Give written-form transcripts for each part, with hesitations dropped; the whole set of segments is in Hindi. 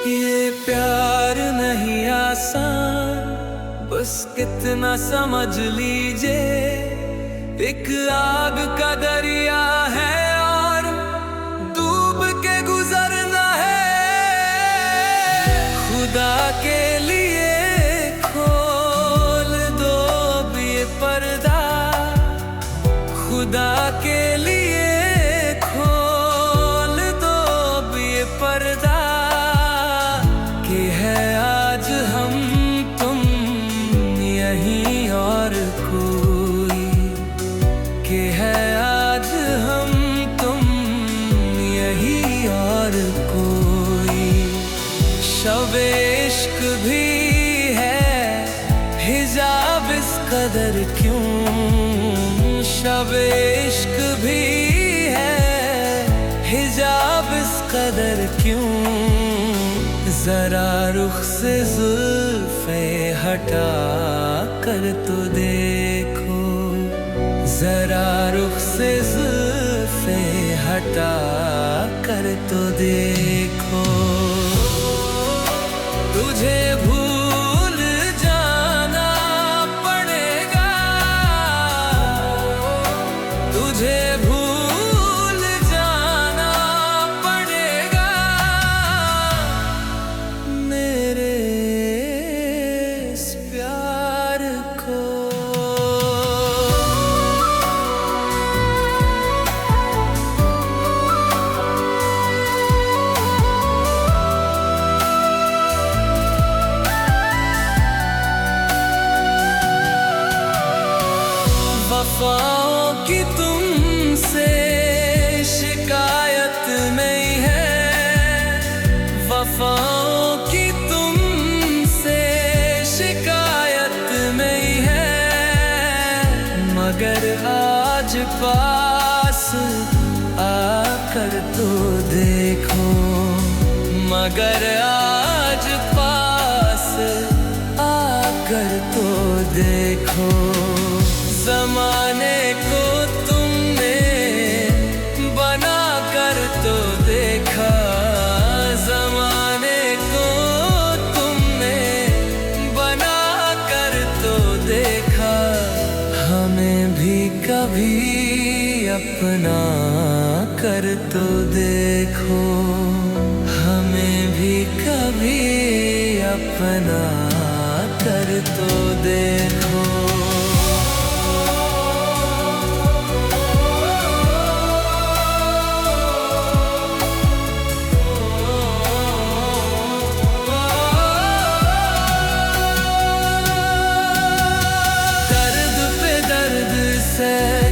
ये प्यार नहीं आसान, बस कितना समझ लीजिए। एक आग का दरिया है और डूब के गुजरना है। खुदा के लिए खोल दो अब ये पर्दा, खुदा के लिए खोल दो अब ये पर्दा। कि है आज हम तुम यहीं और कोई, कि है आज हम तुम यहीं और कोई। शब इश्क भी है हिजाब इस कदर क्यों, शब इश्क भी है हिजाब इस कदर क्यों। जरा रुख से जुल्फे हटा कर तो देखो, जरा रुख से जुल्फे हटा कर तो देखो। तुझे भूल जाना पड़ेगा, तुझे भूल जाना पड़ेगा मेरे इस प्यार को। वफाओं की तुमसे शिकायत नहीं है, वफाओं की तुमसे शिकायत नहीं है। मगर आज पास आकर तो देखो, मगर आज पास आकर तो देखो। ज़माने को तुमने बना कर तो देखा, ज़माने को तुमने बना कर तो देखा। हमें भी कभी अपना कर तो देखो, हमें भी कभी अपना कर तो देखो।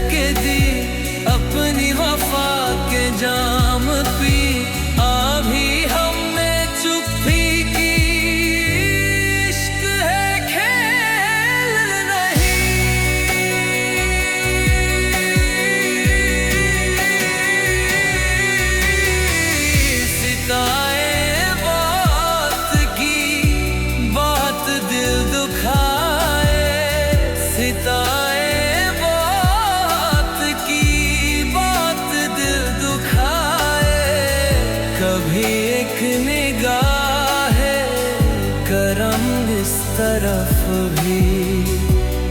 के दी अपनी वफा के जाम पी, अभी हमने चुप्पी की। इश्क है खेल नहीं, सिताए बात की बात दिल दुखाए, सिताए कभी एक निगाह करम इस तरफ भी,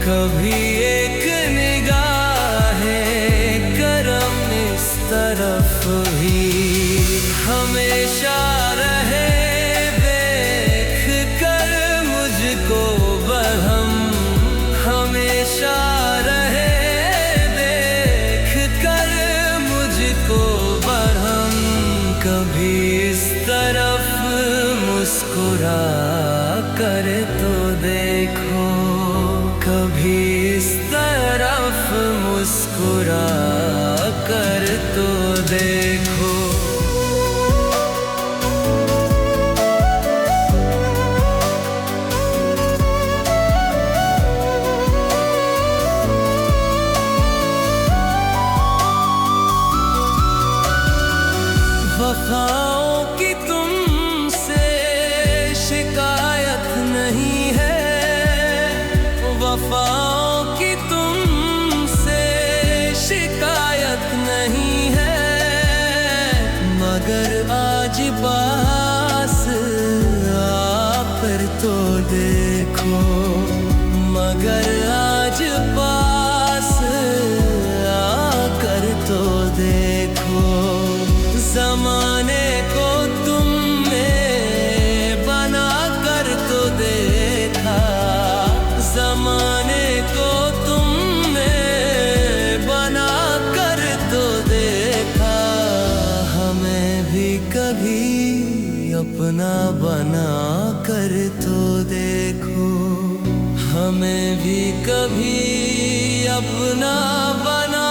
कभी एक निगाह करम इस तरफ भी। हमेशा रहे देख कर मुझको बरहम, हमेशा रहे देख कर मुझको बरहम। कभी इस तरफ मुस्कुरा कर तो देखो, कभी इस तरफ मुस्कुरा कर तो देखो। वफाओं की तुमसे शिकायत नहीं है, वफाओं की तुमसे शिकायत नहीं है। मगर आज पास देखो, मगर आज पास आकर तो देखो। ज़माने को तुमने बना कर तो देखा, ज़माने को तुमने बना कर तो देखा। हमें भी कभी अपना बना कर तो देखो, हमें भी कभी अपना बना